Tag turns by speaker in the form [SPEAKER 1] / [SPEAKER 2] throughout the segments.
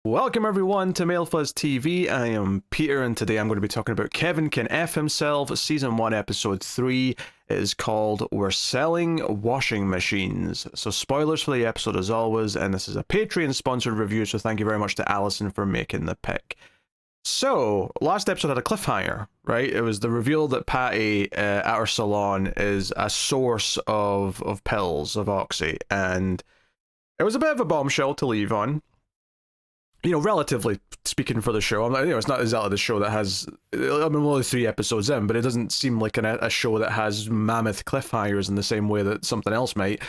[SPEAKER 1] Welcome everyone to Male Fuzz TV. I am Peter, and today I'm going to be talking about Kevin Can F Himself, Season 1, Episode 3. It is called We're Selling Washing Machines. So spoilers for the episode as always, and this is a Patreon-sponsored review, so thank you very much to Alison for making the pick. So, last episode had a cliffhanger, right? It was the reveal that Patty at her salon is a source of pills, of Oxy, and it was a bit of a bombshell to leave on. You know, relatively speaking for the show, it's not exactly the show that has, we're only 3 episodes in, but it doesn't seem like a show that has mammoth cliffhangers in the same way that something else might.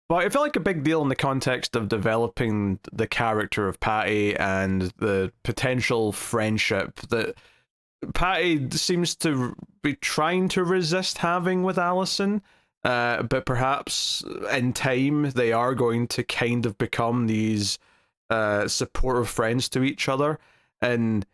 [SPEAKER 1] But it felt like a big deal in the context of developing the character of Patty and the potential friendship that Patty seems to be trying to resist having with Alison. But perhaps in time they are going to kind of become these supportive friends to each other, and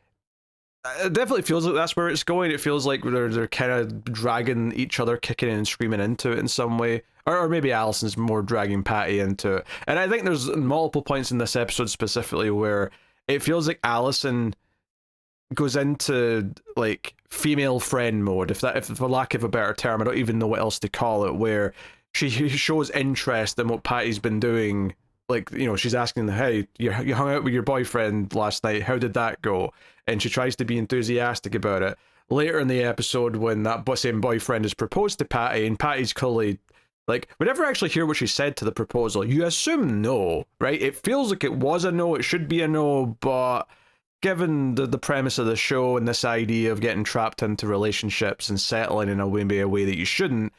[SPEAKER 1] it definitely feels like that's where it's going. It feels like they're kind of dragging each other, kicking and screaming into it in some way, or maybe Alison's more dragging Patty into it. And I think there's multiple points in this episode specifically where it feels like Alison goes into like female friend mode, if for lack of a better term, I don't even know what else to call it, where she shows interest in what Patty's been doing. Like, you know, she's asking, hey, you hung out with your boyfriend last night, how did that go? And she tries to be enthusiastic about it. Later in the episode, when that same boyfriend has proposed to Patty, and Patty's clearly, like, we never actually hear what she said to the proposal. You assume no, right? It feels like it was a no, it should be a no, but given the premise of the show and this idea of getting trapped into relationships and settling in a way that you shouldn't,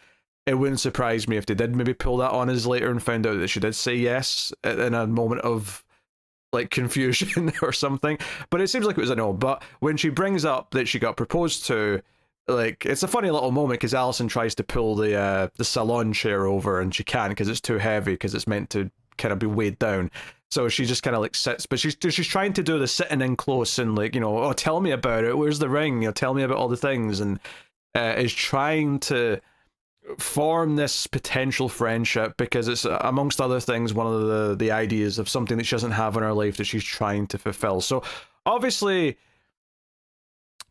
[SPEAKER 1] it wouldn't surprise me if they did maybe pull that on us later and found out that she did say yes in a moment of like confusion or something. But it seems like it was a no. But when she brings up that she got proposed to, like, it's a funny little moment because Alison tries to pull the salon chair over and she can't because it's too heavy, because it's meant to kind of be weighed down. So she just kind of like sits, but she's trying to do the sitting in close and, like, you know, oh, tell me about it. Where's the ring? You know, tell me about all the things, and is trying to form this potential friendship because it's, amongst other things, one of the ideas of something that she doesn't have in her life that she's trying to fulfill. So obviously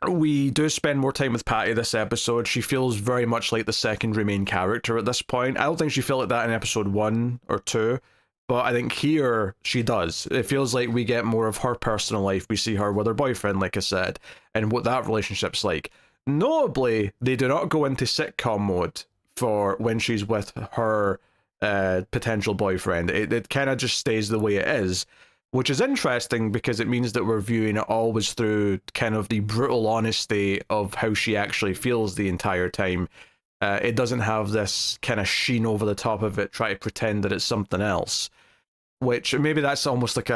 [SPEAKER 1] we do spend more time with Patty this episode. She feels very much like the secondary main character at this point. I don't think she felt like that in episode 1 or 2, but I think here she does. It feels like we get more of her personal life. We see her with her boyfriend, like I said, and what that relationship's like. Notably, they do not go into sitcom mode for when she's with her potential boyfriend. It kind of just stays the way it is, which is interesting because it means that we're viewing it always through kind of the brutal honesty of how she actually feels the entire time. It doesn't have this kind of sheen over the top of it, try to pretend that it's something else, which maybe that's almost like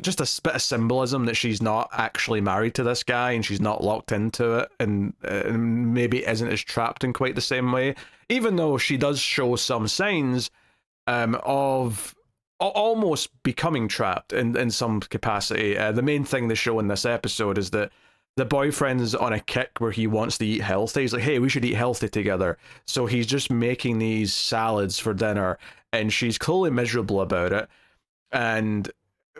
[SPEAKER 1] just a bit of symbolism that she's not actually married to this guy and she's not locked into it, and maybe isn't as trapped in quite the same way, even though she does show some signs of almost becoming trapped in some capacity. The main thing they show in this episode is that the boyfriend's on a kick where he wants to eat healthy. He's like, hey, we should eat healthy together. So he's just making these salads for dinner, and she's clearly miserable about it. And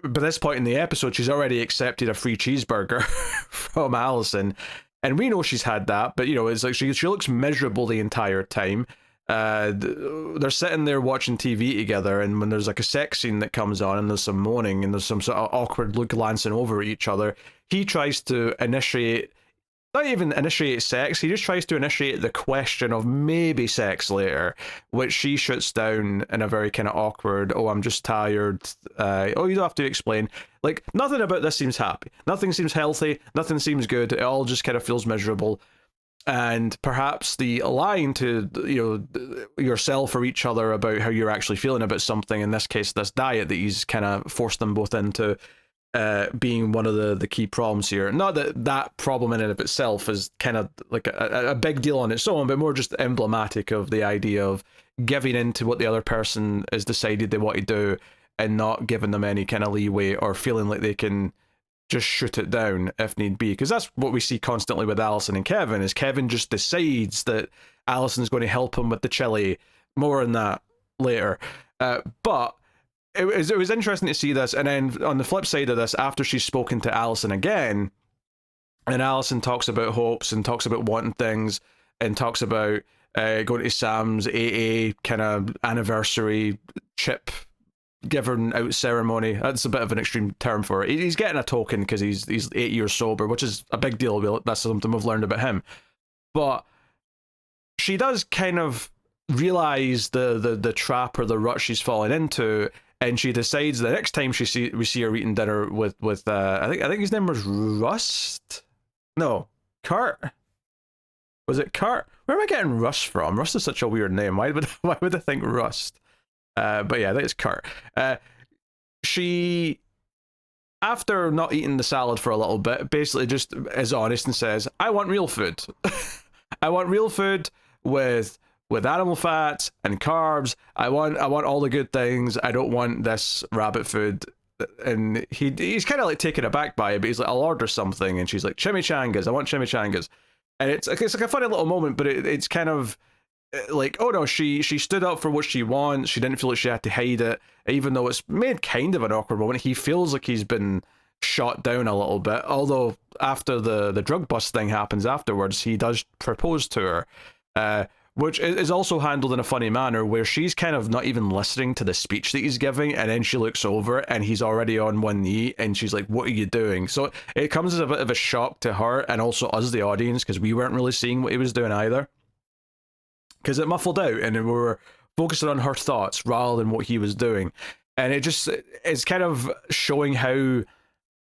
[SPEAKER 1] by this point in the episode, she's already accepted a free cheeseburger from Alison. And we know she's had that, but, you know, it's like she looks miserable the entire time. They're sitting there watching TV together, and when there's like a sex scene that comes on and there's some moaning and there's some sort of awkward look glancing over at each other, he tries to not even initiate sex, he just tries to initiate the question of maybe sex later, which she shuts down in a very kind of awkward, oh, I'm just tired, oh, you don't have to explain. Like, nothing about this seems happy, nothing seems healthy, nothing seems good, it all just kind of feels miserable. And perhaps the line to, you know, yourself or each other about how you're actually feeling about something, in this case this diet that he's kind of forced them both into, being one of the key problems here. Not that that problem in and of itself is kind of like a big deal on its own, but more just emblematic of the idea of giving in to what the other person has decided they want to do and not giving them any kind of leeway or feeling like they can just shoot it down if need be. Because that's what we see constantly with Alison and Kevin, is Kevin just decides that Alison's going to help him with the chili. More on that later. But it was interesting to see this, and then on the flip side of this, after she's spoken to Allison again, and Allison talks about hopes and talks about wanting things and talks about going to Sam's AA kind of anniversary chip given out ceremony. That's a bit of an extreme term for it. He's getting a token because he's 8 years sober, which is a big deal. That's something we've learned about him. But she does kind of realize the trap or the rut she's fallen into, and she decides the next time we see her eating dinner with I think his name was Rust. No, Kurt. Was it Kurt? Where am I getting Rust from? Rust is such a weird name. Why would I think Rust? But yeah, I think it's Kurt. She, after not eating the salad for a little bit, basically just is honest and says, "I want real food. I want real food with animal fat and carbs. I want all the good things. I don't want this rabbit food." And he's kind of like taken aback by it, but he's like, "I'll order something," and she's like, "Chimichangas. I want chimichangas." And it's like a funny little moment, but it's kind of like, oh no, she stood up for what she wants. She didn't feel like she had to hide it, even though it's made kind of an awkward moment. He feels like he's been shot down a little bit, although after the drug bust thing happens afterwards, he does propose to her, which is also handled in a funny manner, where she's kind of not even listening to the speech that he's giving, and then she looks over and he's already on one knee, and she's like, "What are you doing?" So it comes as a bit of a shock to her and also us, the audience, because we weren't really seeing what he was doing either, because it muffled out and we were focusing on her thoughts rather than what he was doing. And it's kind of showing how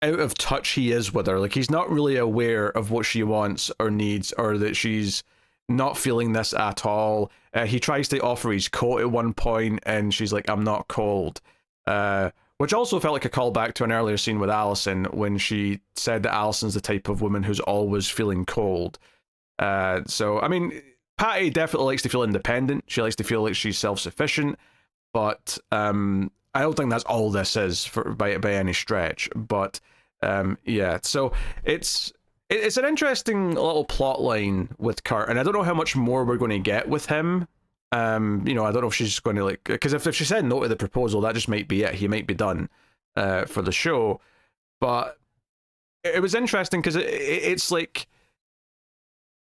[SPEAKER 1] out of touch he is with her. Like, he's not really aware of what she wants or needs, or that she's not feeling this at all. He tries to offer his coat at one point, and she's like, "I'm not cold." Which also felt like a callback to an earlier scene with Allison, when she said that Allison's the type of woman who's always feeling cold. So, I mean, Patty definitely likes to feel independent. She likes to feel like she's self-sufficient, but I don't think that's all this is by any stretch. But yeah, so it's an interesting little plot line with Kurt, and I don't know how much more we're going to get with him. I don't know if she's just going to, like, because if she said no to the proposal, that just might be it. He might be done for the show. But it was interesting because it's like,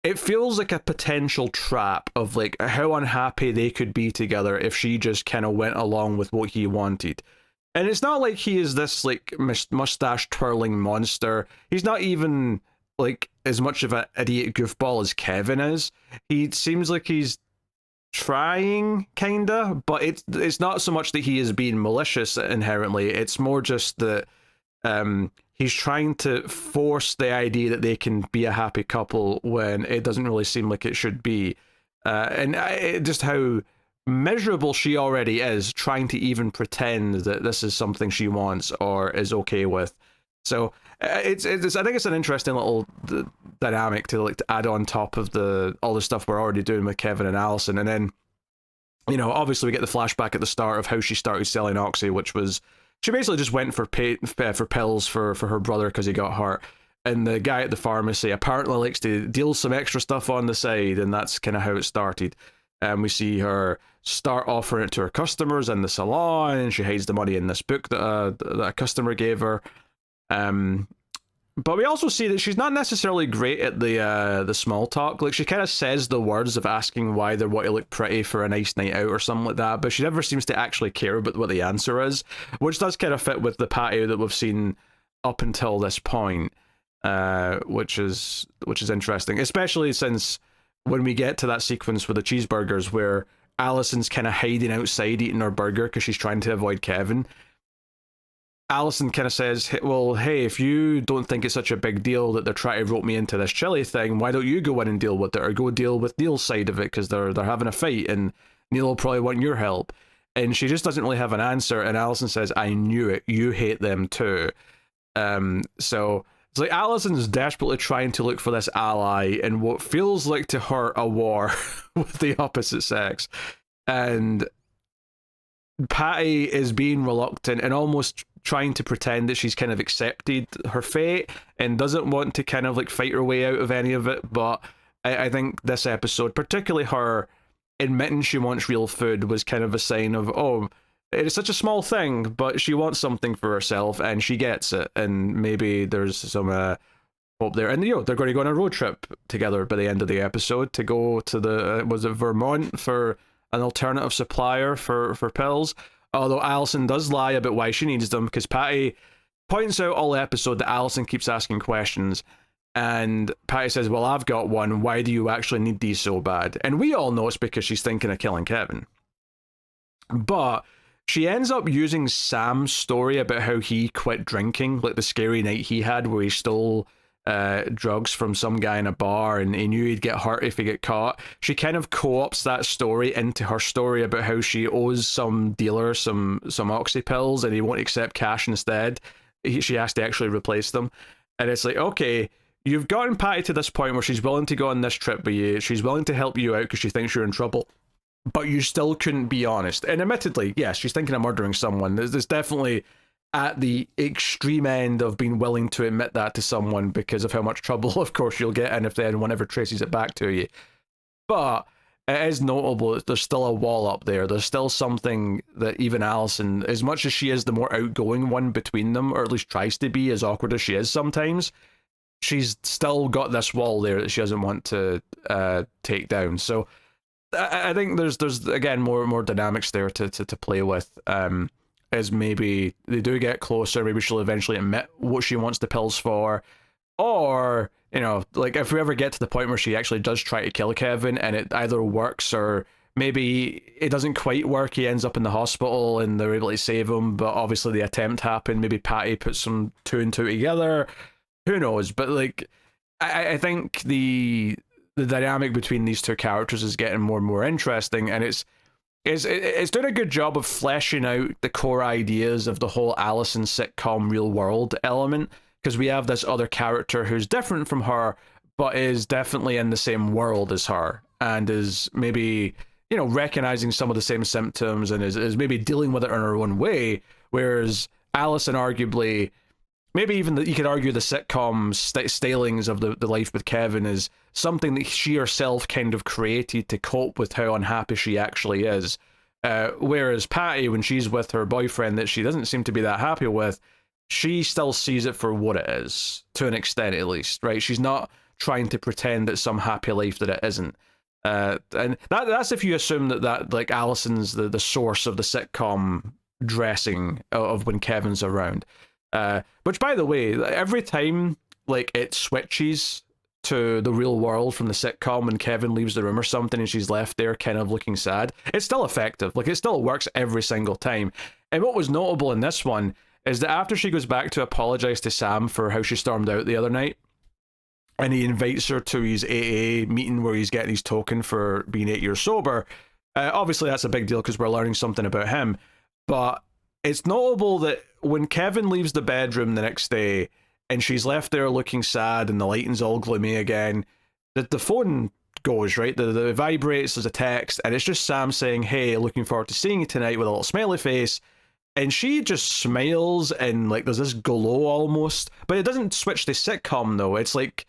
[SPEAKER 1] it feels like a potential trap of like how unhappy they could be together if she just kind of went along with what he wanted. And it's not like he is this like mustache twirling monster. He's not even like as much of an idiot goofball as Kevin is. He seems like he's trying, kinda, but it's not so much that he is being malicious inherently. It's more just that he's trying to force the idea that they can be a happy couple when it doesn't really seem like it should be. And just how miserable she already is trying to even pretend that this is something she wants or is okay with. So it's I think it's an interesting little dynamic to add on top of all the stuff we're already doing with Kevin and Allison. And then, obviously we get the flashback at the start of how she started selling Oxy, which was, she basically just went for pills for her brother because he got hurt. And the guy at the pharmacy apparently likes to deal some extra stuff on the side, and that's kind of how it started. And we see her start offering it to her customers in the salon, and she hides the money in this book that a customer gave her. But we also see that she's not necessarily great at the small talk. Like, she kind of says the words of asking why they want to look pretty for a nice night out or something like that, but she never seems to actually care about what the answer is, which does kind of fit with the Patty that we've seen up until this point, which is interesting, especially since when we get to that sequence with the cheeseburgers where Allison's kind of hiding outside eating her burger because she's trying to avoid Kevin. Allison kind of says, "Well, hey, if you don't think it's such a big deal that they're trying to rope me into this Chilli thing, why don't you go in and deal with it, or go deal with Neil's side of it, because they're having a fight and Neil will probably want your help." And she just doesn't really have an answer, and Allison says, "I knew it, you hate them too." So it's like Allison's desperately trying to look for this ally in what feels like to her a war with the opposite sex. And Patty is being reluctant and almost trying to pretend that she's kind of accepted her fate and doesn't want to kind of like fight her way out of any of it. But I think this episode, particularly her admitting she wants real food, was kind of a sign of, oh, it's such a small thing, but she wants something for herself, and she gets it. And maybe there's some hope there. And they're going to go on a road trip together by the end of the episode to go to the was it Vermont for an alternative supplier for pills. Although Allison does lie about why she needs them, because Patty points out all episode that Allison keeps asking questions. And Patty says, well, I've got one. Why do you actually need these so bad? And we all know it's because she's thinking of killing Kevin. But she ends up using Sam's story about how he quit drinking, like the scary night he had where he stole drugs from some guy in a bar and he knew he'd get hurt if he get caught. She kind of co-opts that story into her story about how she owes some dealer some oxy pills and he won't accept cash instead. She has to actually replace them. And it's like, okay, you've gotten Patty to this point where she's willing to go on this trip with you. She's willing to help you out because she thinks you're in trouble. But you still couldn't be honest. And admittedly, yes, she's thinking of murdering someone. There's definitely at the extreme end of being willing to admit that to someone because of how much trouble, of course, you'll get in if anyone ever traces it back to you. But it is notable that there's still a wall up there. There's still something that even Allison, as much as she is the more outgoing one between them, or at least tries to be, as awkward as she is sometimes, she's still got this wall there that she doesn't want to take down. So I think there's again more dynamics there to play with. As maybe they do get closer, maybe she'll eventually admit what she wants the pills for, or like if we ever get to the point where she actually does try to kill Kevin and it either works or maybe it doesn't quite work, he ends up in the hospital and they're able to save him, but obviously the attempt happened. Maybe Patty puts some two and two together. Who knows? But like, I think the dynamic between these two characters is getting more and more interesting, and it's doing a good job of fleshing out the core ideas of the whole Allison sitcom real world element, because we have this other character who's different from her, but is definitely in the same world as her, and is maybe, recognizing some of the same symptoms, and is maybe dealing with it in her own way, whereas Allison arguably, maybe even you could argue the sitcom stylings of the life with Kevin is something that she herself kind of created to cope with how unhappy she actually is. Whereas Patty, when she's with her boyfriend that she doesn't seem to be that happy with, she still sees it for what it is, to an extent at least, right? She's not trying to pretend it's some happy life that it isn't. And that's if you assume that like Allison's the source of the sitcom dressing of when Kevin's around. Which, by the way, every time like it switches to the real world from the sitcom when Kevin leaves the room or something and she's left there kind of looking sad, it's still effective. Like, it still works every single time. And what was notable in this one is that after she goes back to apologize to Sam for how she stormed out the other night, and he invites her to his AA meeting where he's getting his token for being 8 years sober, obviously that's a big deal because we're learning something about him. But it's notable that when Kevin leaves the bedroom the next day and she's left there looking sad and the lighting's all gloomy again, that the phone goes, right? The vibrates, there's a text, and it's just Sam saying, hey, looking forward to seeing you tonight, with a little smiley face. And she just smiles and like there's this glow almost, but it doesn't switch to sitcom though. It's like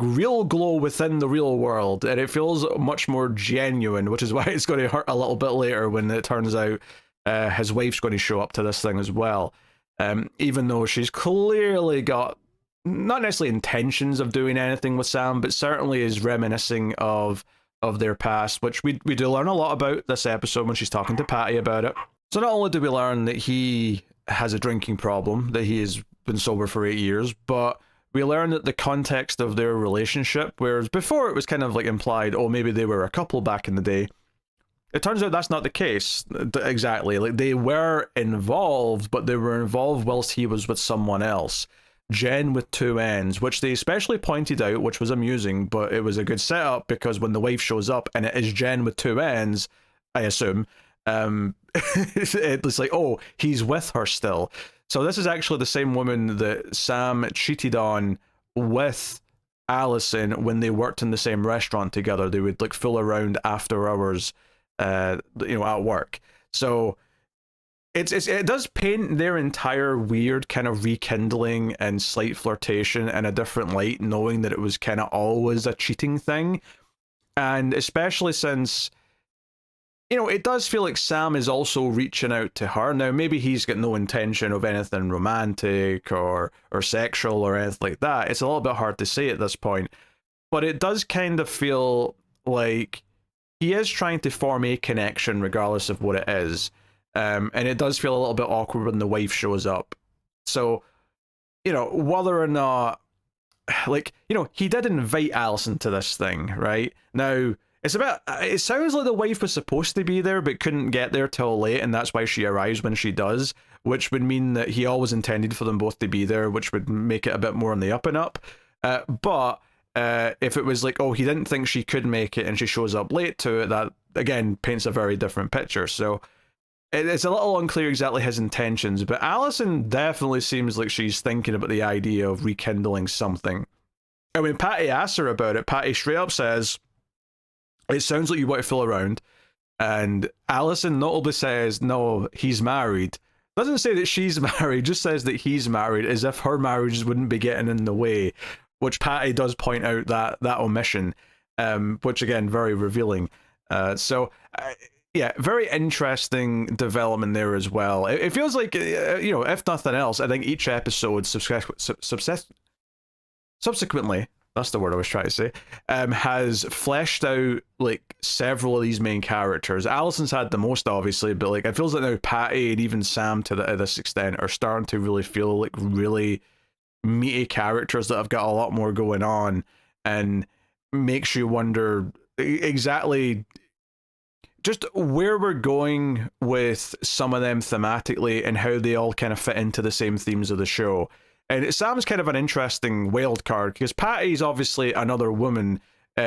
[SPEAKER 1] real glow within the real world, and it feels much more genuine, which is why it's going to hurt a little bit later when it turns out his wife's going to show up to this thing as well. Even though she's clearly got not necessarily intentions of doing anything with Sam, but certainly is reminiscing of their past, which we do learn a lot about this episode when she's talking to Patty about it. So not only do we learn that he has a drinking problem, that he has been sober for 8 years, but we learn that the context of their relationship, whereas before it was kind of like implied, oh, maybe they were a couple back in the day, it turns out that's not the case exactly. Like, they were involved, but they were involved whilst he was with someone else. Jen with two N's, which they especially pointed out, which was amusing, but it was a good setup because when the wife shows up and it is Jen with two N's, I assume, it's like, oh, he's with her still. So this is actually the same woman that Sam cheated on with Allison when they worked in the same restaurant together. They would like fool around after hours, at work. So it does paint their entire weird kind of rekindling and slight flirtation in a different light, knowing that it was kind of always a cheating thing. And especially since it does feel like Sam is also reaching out to her. Now, maybe he's got no intention of anything romantic or sexual or anything like that. It's a little bit hard to say at this point, but it does kind of feel like he is trying to form a connection regardless of what it is. And it does feel a little bit awkward when the wife shows up. So, whether or not, like, he did invite Allison to this thing, right? Now, it sounds like the wife was supposed to be there, but couldn't get there till late, and that's why she arrives when she does, which would mean that he always intended for them both to be there, which would make it a bit more on the up and up. But if it was like, oh, he didn't think she could make it and she shows up late to it, that, again, paints a very different picture. So it's a little unclear exactly his intentions, but Allison definitely seems like she's thinking about the idea of rekindling something. And when Patty asks her about it, Patty straight up says, it sounds like you want to fool around. And Allison notably says, no, he's married. Doesn't say that she's married, just says that he's married, as if her marriage wouldn't be getting in the way, which Patty does point out that omission, which, again, very revealing. Yeah, very interesting development there as well. It feels like, if nothing else, I think each episode subsequently, that's the word I was trying to say, has fleshed out like several of these main characters. Allison's had the most, obviously, but like it feels like now Patty and even Sam to this extent are starting to really feel like really meaty characters that have got a lot more going on, and makes you wonder exactly just where we're going with some of them thematically and how they all kind of fit into the same themes of the show. And Sam's kind of an interesting wild card because Patty's obviously another woman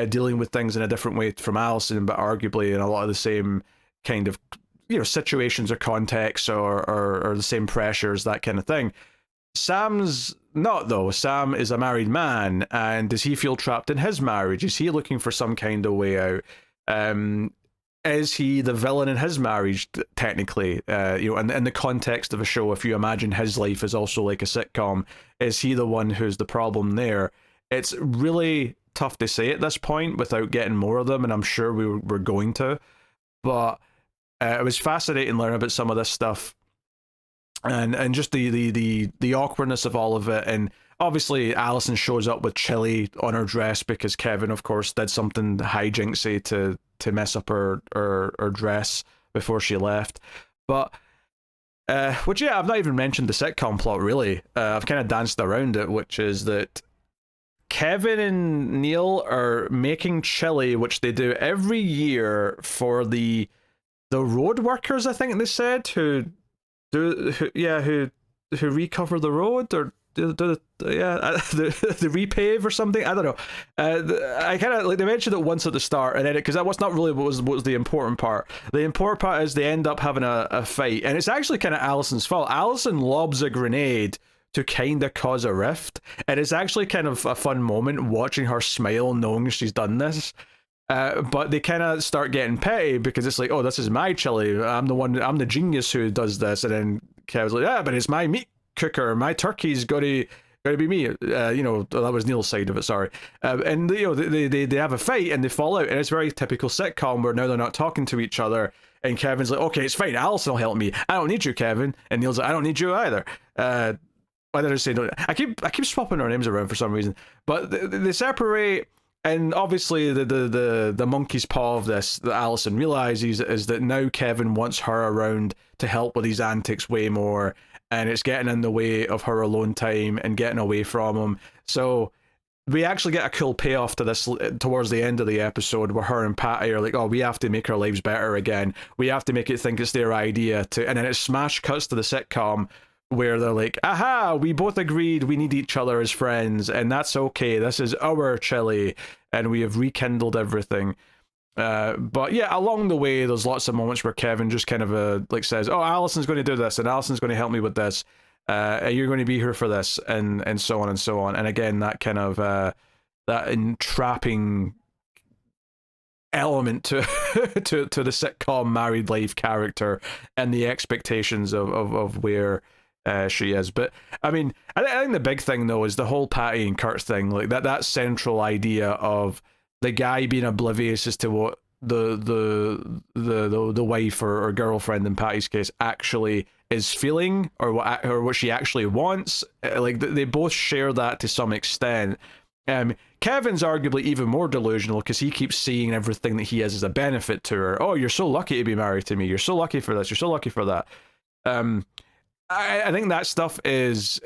[SPEAKER 1] dealing with things in a different way from Allison, but arguably in a lot of the same kind of situations or contexts or the same pressures, that kind of thing. Sam's not, though. Sam is a married man, and does he feel trapped in his marriage? Is he looking for some kind of way out? Is he the villain in his marriage, technically? And in the context of a show, if you imagine his life is also like a sitcom, is he the one who's the problem there? It's really tough to say at this point without getting more of them, and I'm sure we're going to. But it was fascinating learning about some of this stuff, and just the awkwardness of all of it. And obviously, Allison shows up with chili on her dress because Kevin, of course, did something hijinksy to mess up her dress before she left. But which, yeah, I've not even mentioned the sitcom plot, really. I've kind of danced around it, which is that Kevin and Neil are making chili, which they do every year for the road workers, I think they said, who recover the road, or the repave or something. I don't know. I kind of like, they mentioned it once at the start, and then because that was not really what was the important part. The important part is they end up having a fight, and it's actually kind of Allison's fault. Allison lobs a grenade to kind of cause a rift, and it's actually kind of a fun moment watching her smile knowing she's done this. But they kind of start getting petty because it's like, oh, this is my chili. I'm the genius who does this. And then Kevin's like, yeah, but it's my meat cooker. My turkey's got to be me. That was Neil's side of it, sorry. And they have a fight and they fall out. And it's very typical sitcom where now they're not talking to each other. And Kevin's like, okay, it's fine. Allison will help me. I don't need you, Kevin. And Neil's like, I don't need you either. Why did I say no? I keep swapping our names around for some reason. But they separate. And obviously the monkey's paw of this that Allison realizes is that now Kevin wants her around to help with these antics way more, and it's getting in the way of her alone time and getting away from him. So we actually get a cool payoff to this towards the end of the episode where her and Patty are like, oh, we have to make our lives better again. We have to make it think it's their idea to, and then it smash cuts to the sitcom where they're like, aha, we both agreed we need each other as friends, and that's okay. This is our chili, and we have rekindled everything. But yeah, along the way, there's lots of moments where Kevin just kind of says, oh, Allison's going to do this, and Allison's going to help me with this. You're going to be here for this, and so on and so on. And again, that kind of that entrapping element to to the sitcom married life character and the expectations of where she is. But I mean, I think the big thing though is the whole Patty and Kurt thing, like that central idea of the guy being oblivious as to what the wife or girlfriend in Patty's case actually is feeling, or what she actually wants. Like they both share that to some extent. Kevin's arguably even more delusional because he keeps seeing everything that he has as a benefit to her. Oh, you're so lucky to be married to me. You're so lucky for this. You're so lucky for that. I think that stuff is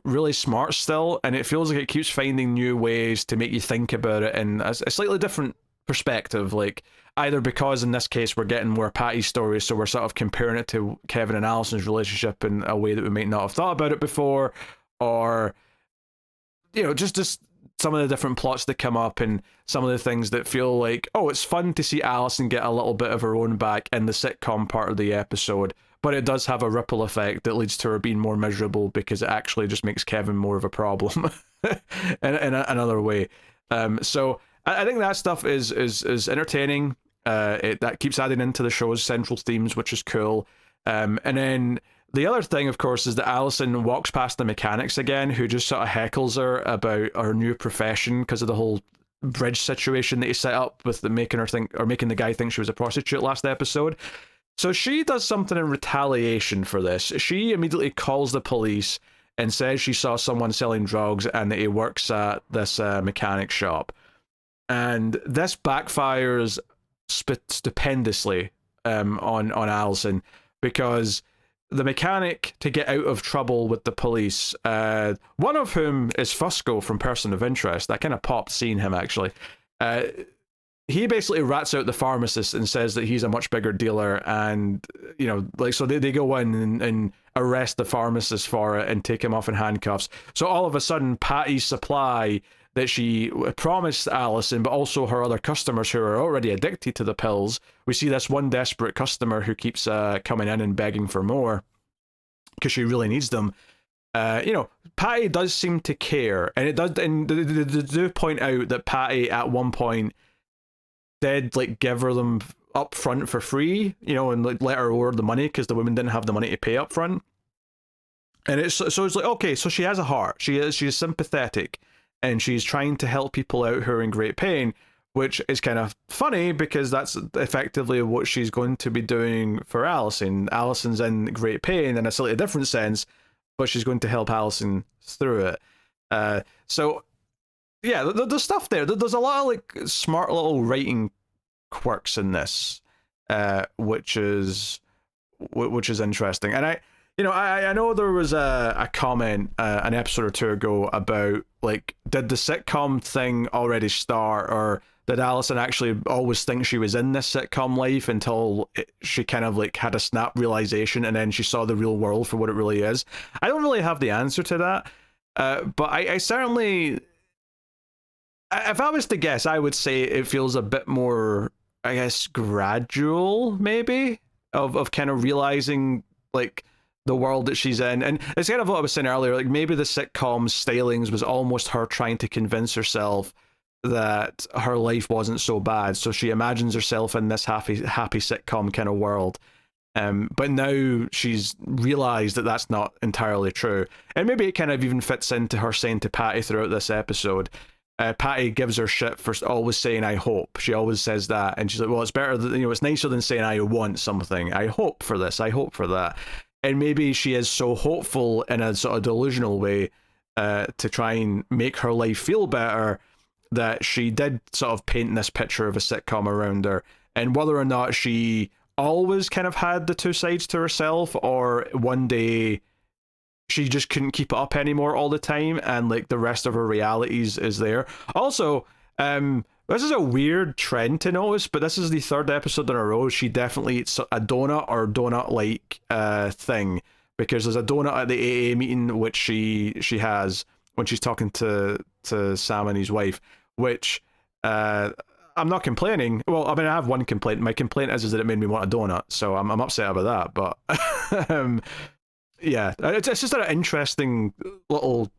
[SPEAKER 1] really smart still, and it feels like it keeps finding new ways to make you think about it in a slightly different perspective. Like, either because in this case we're getting more Patty's stories, so we're sort of comparing it to Kevin and Alison's relationship in a way that we might not have thought about it before, or just some of the different plots that come up and some of the things that feel like, oh, it's fun to see Alison get a little bit of her own back in the sitcom part of the episode, but it does have a ripple effect that leads to her being more miserable because it actually just makes Kevin more of a problem in another way. So I think that stuff is entertaining. That keeps adding into the show's central themes, which is cool. And then the other thing, of course, is that Alison walks past the mechanics again, who just sort of heckles her about her new profession because of the whole bridge situation that he set up with making the guy think she was a prostitute last episode. So she does something in retaliation for this. She immediately calls the police and says she saw someone selling drugs and that he works at this mechanic shop. And this backfires stupendously on Alison, because the mechanic, to get out of trouble with the police, one of whom is Fusco from Person of Interest. That kind of popped seeing him, actually. He basically rats out the pharmacist and says that he's a much bigger dealer, and so they go in and arrest the pharmacist for it and take him off in handcuffs. So all of a sudden, Patty's supply that she promised Alison, but also her other customers who are already addicted to the pills. We see this one desperate customer who keeps coming in and begging for more because she really needs them. Patty does seem to care, and it does. And they do point out that Patty at one point did give her them up front for free, and let her order the money because the women didn't have the money to pay up front. And it's like, okay, so she has a heart. She's sympathetic. And she's trying to help people out who are in great pain, which is kind of funny because that's effectively what she's going to be doing for Alison. Alison's in great pain in a slightly different sense, but she's going to help Alison through it. So, yeah, there's stuff there. There's a lot of smart little writing quirks in this, which is interesting. And I know there was a comment an episode or two ago about, did the sitcom thing already start, or did Alison actually always think she was in this sitcom life until she kind of had a snap realization and then she saw the real world for what it really is? I don't really have the answer to that, but I certainly, if I was to guess, I would say it feels a bit more, I guess, gradual, maybe, of kind of realizing the world that she's in. And it's kind of what I was saying earlier, maybe the sitcom stylings was almost her trying to convince herself that her life wasn't so bad, so she imagines herself in this happy sitcom kind of world. But now she's realized that that's not entirely true, and maybe it kind of even fits into her saying to Patty throughout this episode. Patty gives her shit for always saying "I hope." She always says that, and she's like, "Well, it's better than, it's nicer than saying I want something. I hope for this. I hope for that." And maybe she is so hopeful in a sort of delusional way to try and make her life feel better that she did sort of paint this picture of a sitcom around her. And whether or not she always kind of had the two sides to herself, or one day she just couldn't keep it up anymore all the time and the rest of her realities is there. Also, this is a weird trend to notice, but this is the third episode in a row she definitely eats a donut or donut-like thing, because there's a donut at the AA meeting which she has when she's talking to Sam and his wife, which I'm not complaining. Well, I mean, I have one complaint. My complaint is that it made me want a donut, so I'm upset about that. But yeah, it's just an interesting little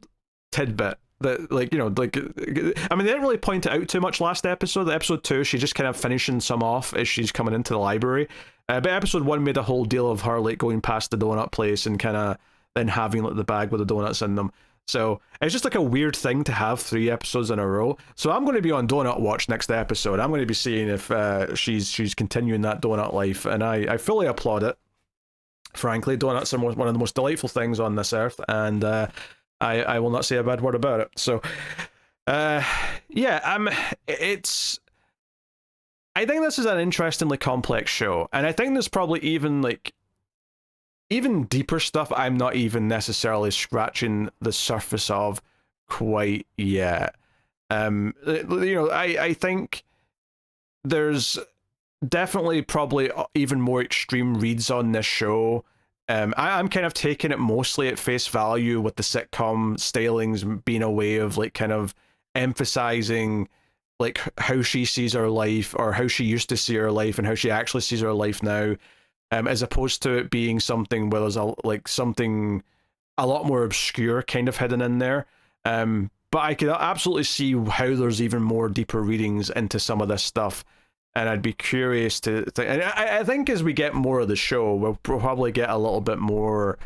[SPEAKER 1] tidbit that, I mean, they didn't really point it out too much last episode. The episode 2, she's just kind of finishing some off as she's coming into the library. But episode 1 made a whole deal of her going past the donut place and kind of then having the bag with the donuts in them. So it's just like a weird thing to have 3 episodes in a row. So I'm going to be on Donut Watch next episode. I'm going to be seeing if she's continuing that donut life, and I fully applaud it. Frankly, donuts are one of the most delightful things on this earth, and I will not say a bad word about it. So, yeah, it's. I think this is an interestingly complex show, and I think there's probably even deeper stuff I'm not even necessarily scratching the surface of quite yet. I think there's definitely probably even more extreme reads on this show. I'm kind of taking it mostly at face value with the sitcom stylings being a way of like kind of emphasizing like how she sees her life, or how she used to see her life and how she actually sees her life now, as opposed to it being something where there's something a lot more obscure kind of hidden in there. But I could absolutely see how there's even more deeper readings into some of this stuff, and I'd be curious to and I think as we get more of the show, we'll probably get a little bit more,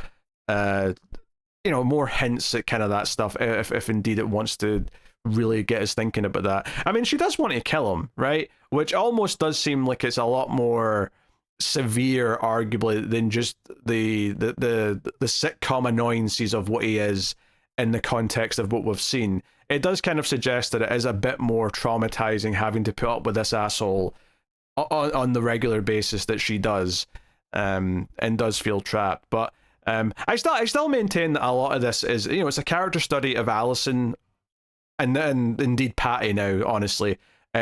[SPEAKER 1] more hints at kind of that stuff, if indeed it wants to really get us thinking about that. I mean, she does want to kill him, right? Which almost does seem like it's a lot more severe, arguably, than just the sitcom annoyances of what he is in the context of what we've seen. It does kind of suggest that it is a bit more traumatizing having to put up with this asshole on the regular basis that she does, and does feel trapped. But I still maintain that a lot of this is, it's a character study of Allison and indeed Patty now, honestly,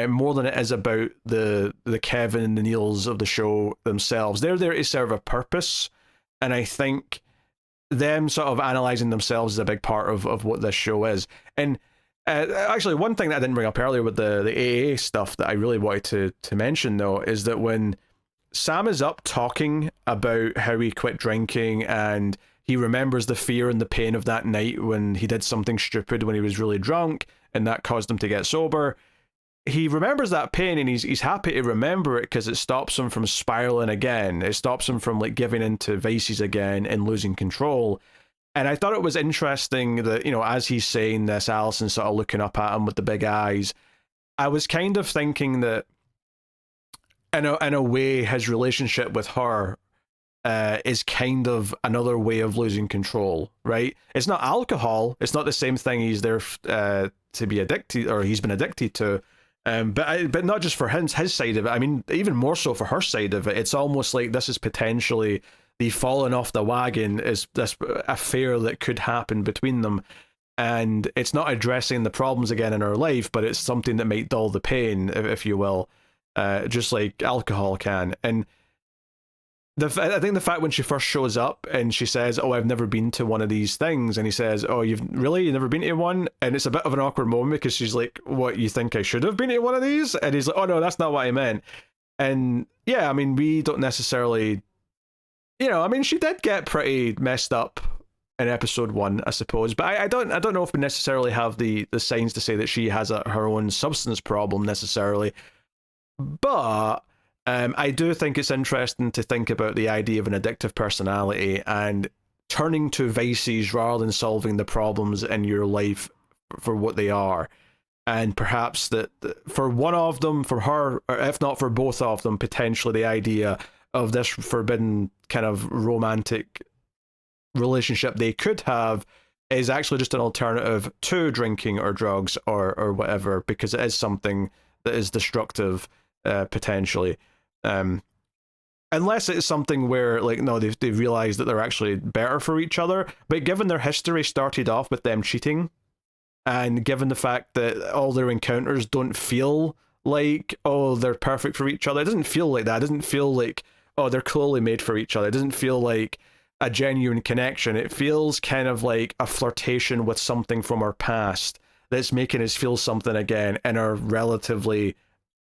[SPEAKER 1] more than it is about the Kevin and the Neils of the show themselves. They're there to serve a purpose, and I think them sort of analysing themselves is a big part of what this show is. And actually, one thing that I didn't bring up earlier with the AA stuff that I really wanted to mention, though, is that when Sam is up talking about how he quit drinking and he remembers the fear and the pain of that night when he did something stupid when he was really drunk and that caused him to get sober, he remembers that pain, and he's happy to remember it because it stops him from spiraling again. It stops him from like giving into vices again and losing control. And I thought it was interesting that, as he's saying this, Allison's sort of looking up at him with the big eyes. I was kind of thinking that in a way his relationship with her is kind of another way of losing control, right? It's not alcohol. It's not the same thing he's there to be addicted, or he's been addicted to. But not just for his side of it. I mean, even more so for her side of it. It's almost like this is potentially the falling off the wagon, is this affair that could happen between them, and it's not addressing the problems again in her life, but it's something that might dull the pain, if you will, just like alcohol can. And I think the fact when she first shows up and she says, "Oh, I've never been to one of these things," and he says, "Oh, you've never been to one?" And it's a bit of an awkward moment because she's like, "What, you think I should have been to one of these?" And he's like, "Oh no, that's not what I meant." And yeah, I mean, we don't necessarily, I mean, she did get pretty messed up in episode 1, I suppose, but I don't know if we necessarily have the signs to say that she has her own substance problem necessarily. But I do think it's interesting to think about the idea of an addictive personality and turning to vices rather than solving the problems in your life for what they are. And perhaps that for one of them, for her, or if not for both of them, potentially the idea of this forbidden kind of romantic relationship they could have is actually just an alternative to drinking or drugs or whatever, because it is something that is destructive, potentially. Unless it's something where, like, no, they've realized that they're actually better for each other. But given their history started off with them cheating, and given the fact that all their encounters don't feel like, oh, they're perfect for each other. It doesn't feel like that. It doesn't feel like, oh, they're clearly made for each other. It doesn't feel like a genuine connection. It feels kind of like a flirtation with something from our past that's making us feel something again in our relatively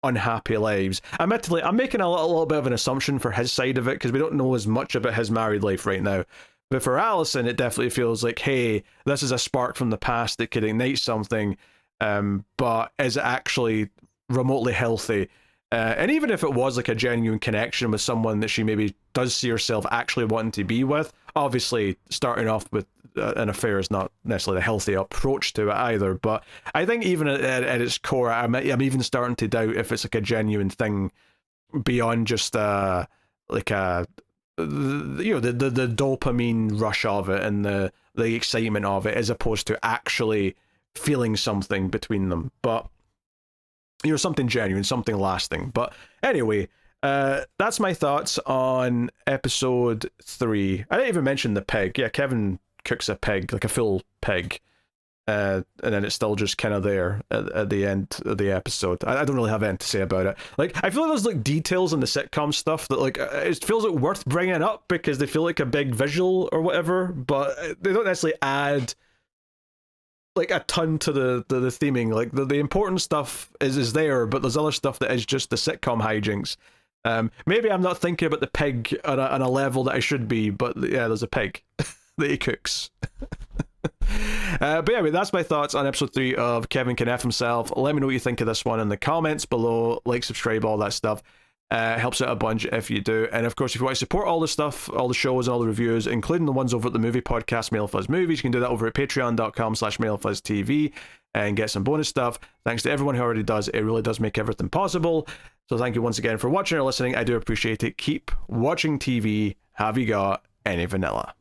[SPEAKER 1] unhappy lives. Admittedly, I'm making a little bit of an assumption for his side of it because we don't know as much about his married life right now. But for Allison, it definitely feels like, hey, this is a spark from the past that could ignite something, but is actually remotely healthy. And even if it was like a genuine connection with someone that she maybe does see herself actually wanting to be with, obviously starting off with an affair is not necessarily a healthy approach to it either. But I think even at its core, I'm even starting to doubt if it's like a genuine thing beyond just like a the dopamine rush of it and the excitement of it, as opposed to actually feeling something between them. But something genuine, something lasting. But anyway, that's my thoughts on episode 3. I didn't even mention the pig. Yeah, Kevin cooks a pig, like a full pig. And then it's still just kind of there at the end of the episode. I don't really have anything to say about it. Like, I feel like there's like details in the sitcom stuff that like it feels like worth bringing up because they feel like a big visual or whatever, but they don't necessarily add like a ton to the theming. Like the important stuff is there, but there's other stuff that is just the sitcom hijinks. Maybe I'm not thinking about the pig on a level that I should be, but yeah, there's a pig that he cooks. But anyway, that's my thoughts on episode 3 of Kevin Can F Himself. Let me know what you think of this one in the comments below. Like, subscribe, all that stuff. Helps out a bunch if you do. And of course, if you want to support all the stuff, all the shows and all the reviews, including the ones over at the movie podcast, Mail Fuzz Movies, you can do that over at patreon.com/MailFuzzTV and get some bonus stuff. Thanks to everyone who already does. It really does make everything possible. So thank you once again for watching or listening. I do appreciate it. Keep watching TV. Have you got any vanilla?